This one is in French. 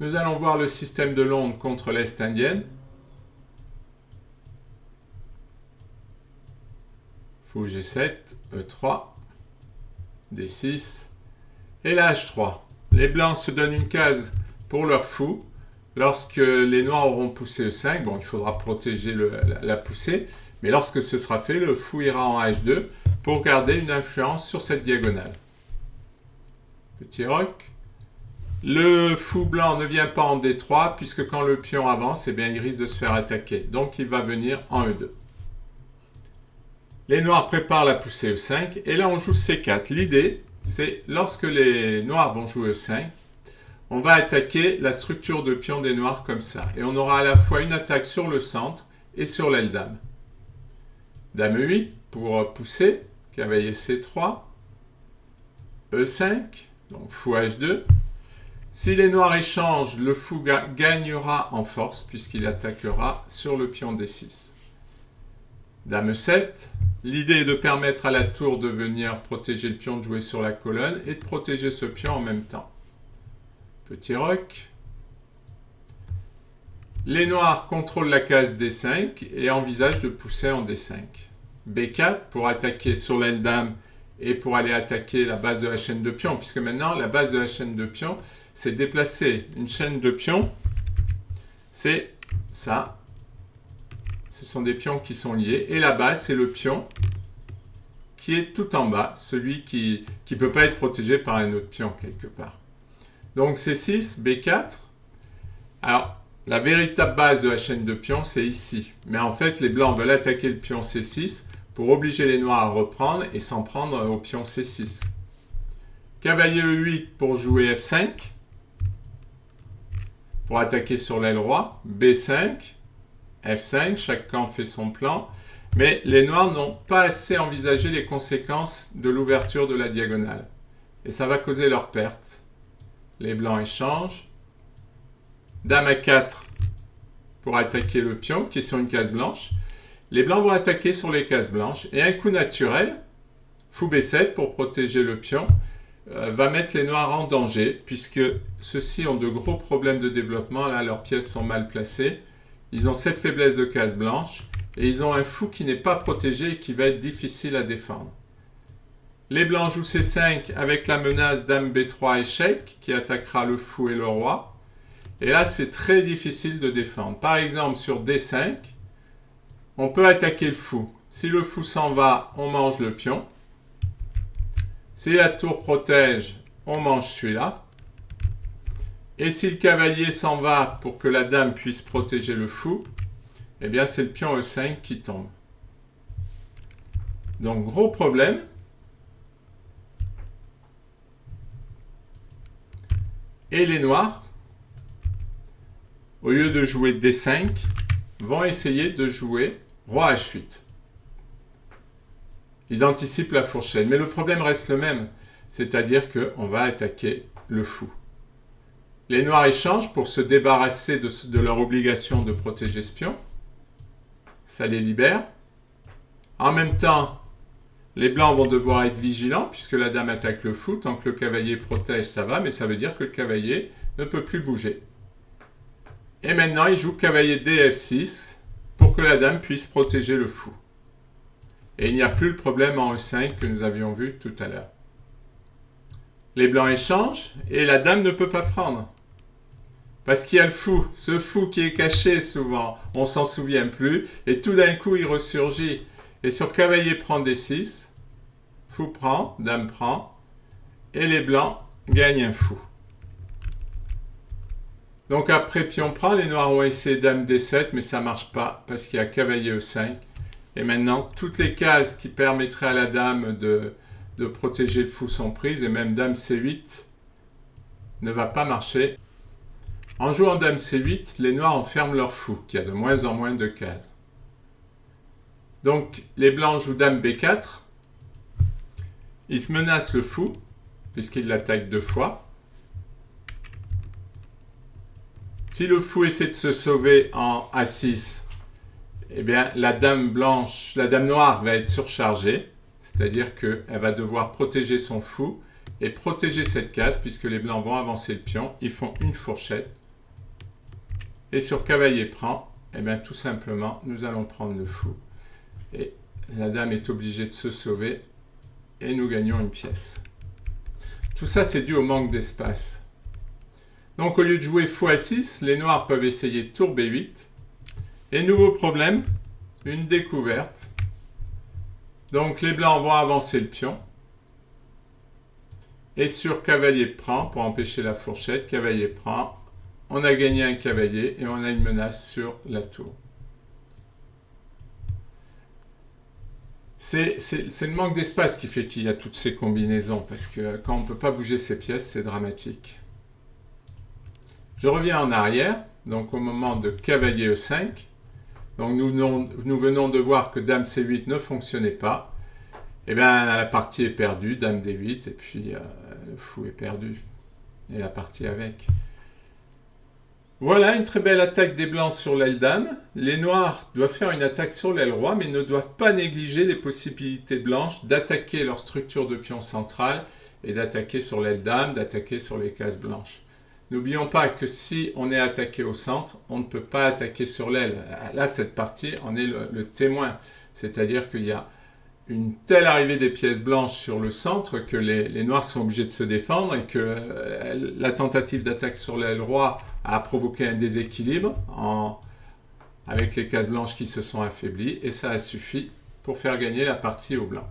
Nous allons voir le système de Londres contre l'Est indienne. Fou G7, E3, D6 et la H3. Les blancs se donnent une case pour leur fou. Lorsque les noirs auront poussé E5, bon, il faudra protéger la poussée, mais lorsque ce sera fait, le fou ira en H2 pour garder une influence sur cette diagonale. Petit roc. Le fou blanc ne vient pas en D3, puisque quand le pion avance, eh bien, il risque de se faire attaquer. Donc, il va venir en E2. Les noirs préparent la poussée E5, et là, on joue C4. L'idée, c'est lorsque les noirs vont jouer E5, on va attaquer la structure de pion des noirs comme ça. Et on aura à la fois une attaque sur le centre et sur l'aile dame. Dame E8 pour pousser, cavalier C3, E5, donc fou H2. Si les noirs échangent, le fou gagnera en force puisqu'il attaquera sur le pion D6. Dame E7, l'idée est de permettre à la tour de venir protéger le pion, de jouer sur la colonne et de protéger ce pion en même temps. Petit roc. Les noirs contrôlent la case D5 et envisagent de pousser en D5. B4 pour attaquer sur l'aile dame et pour aller attaquer la base de la chaîne de pions, puisque maintenant la base de la chaîne de pions, c'est déplacer une chaîne de pions, c'est ça. Ce sont des pions qui sont liés, et la base, c'est le pion qui est tout en bas, celui qui ne peut pas être protégé par un autre pion quelque part. Donc C6, B4. Alors, la véritable base de la chaîne de pions, c'est ici. Mais en fait, les blancs veulent attaquer le pion C6 pour obliger les noirs à reprendre et s'en prendre au pion C6. Cavalier E8 pour jouer F5. Pour attaquer sur l'aile roi. B5, F5, chaque camp fait son plan. Mais les noirs n'ont pas assez envisagé les conséquences de l'ouverture de la diagonale. Et ça va causer leur perte. Les blancs échangent. Dame A4 pour attaquer le pion qui est sur une case blanche. Les blancs vont attaquer sur les cases blanches. Et un coup naturel, fou B7 pour protéger le pion, va mettre les noirs en danger puisque ceux-ci ont de gros problèmes de développement. Là, leurs pièces sont mal placées. Ils ont cette faiblesse de case blanche et ils ont un fou qui n'est pas protégé et qui va être difficile à défendre. Les blancs jouent C5 avec la menace dame B3 échec qui attaquera le fou et le roi. Et là, c'est très difficile de défendre. Par exemple, sur D5, on peut attaquer le fou. Si le fou s'en va, on mange le pion. Si la tour protège, on mange celui-là. Et si le cavalier s'en va pour que la dame puisse protéger le fou, eh bien, c'est le pion E5 qui tombe. Donc, gros problème. Et les noirs, au lieu de jouer D5, vont essayer de jouer Roi H8. Ils anticipent la fourchette. Mais le problème reste le même. C'est-à-dire qu'on va attaquer le fou. Les noirs échangent pour se débarrasser de leur obligation de protéger ce pion. Ça les libère. En même temps, les blancs vont devoir être vigilants puisque la dame attaque le fou. Tant que le cavalier protège, ça va, mais ça veut dire que le cavalier ne peut plus bouger. Et maintenant, il joue cavalier DF6 pour que la dame puisse protéger le fou. Et il n'y a plus le problème en E5 que nous avions vu tout à l'heure. Les blancs échangent et la dame ne peut pas prendre. Parce qu'il y a le fou, ce fou qui est caché souvent, on ne s'en souvient plus, et tout d'un coup il ressurgit. Et sur cavalier prend D6, fou prend, dame prend, et les blancs gagnent un fou. Donc après pion prend, les noirs ont essayé dame D7, mais ça ne marche pas, parce qu'il y a cavalier E5. Et maintenant, toutes les cases qui permettraient à la dame de protéger le fou sont prises, et même dame C8 ne va pas marcher. En jouant dame C8, les noirs enferment leur fou, qui a de moins en moins de cases. Donc, les blancs jouent dame B4. Ils menacent le fou, puisqu'ils l'attaquent 2 fois. Si le fou essaie de se sauver en A6, eh bien, la dame noire va être surchargée, c'est-à-dire qu'elle va devoir protéger son fou et protéger cette case, puisque les blancs vont avancer le pion. Ils font une fourchette Et sur cavalier prend, eh bien, tout simplement, nous allons prendre le fou. Et la dame est obligée de se sauver. Et nous gagnons une pièce. Tout ça, c'est dû au manque d'espace. Donc, au lieu de jouer fou A6, les noirs peuvent essayer tour B8. Et nouveau problème, une découverte. Donc, les blancs vont avancer le pion. Et sur cavalier prend, pour empêcher la fourchette, cavalier prend, on a gagné un cavalier et on a une menace sur la tour. C'est le manque d'espace qui fait qu'il y a toutes ces combinaisons, parce que quand on ne peut pas bouger ces pièces, c'est dramatique. Je reviens en arrière, donc au moment de cavalier E5. Donc nous venons de voir que dame C8 ne fonctionnait pas. Et bien la partie est perdue, dame D8, et puis le fou est perdu. Et la partie avec. Voilà une très belle attaque des blancs sur l'aile dame. Les noirs doivent faire une attaque sur l'aile roi, mais ne doivent pas négliger les possibilités blanches d'attaquer leur structure de pion centrale et d'attaquer sur l'aile dame, d'attaquer sur les cases blanches. N'oublions pas que si on est attaqué au centre, on ne peut pas attaquer sur l'aile. Là, cette partie en est le témoin. C'est-à-dire qu'il y a une telle arrivée des pièces blanches sur le centre que les noirs sont obligés de se défendre et que la tentative d'attaque sur l'aile roi a provoqué un déséquilibre avec les cases blanches qui se sont affaiblies et ça a suffi pour faire gagner la partie aux blancs.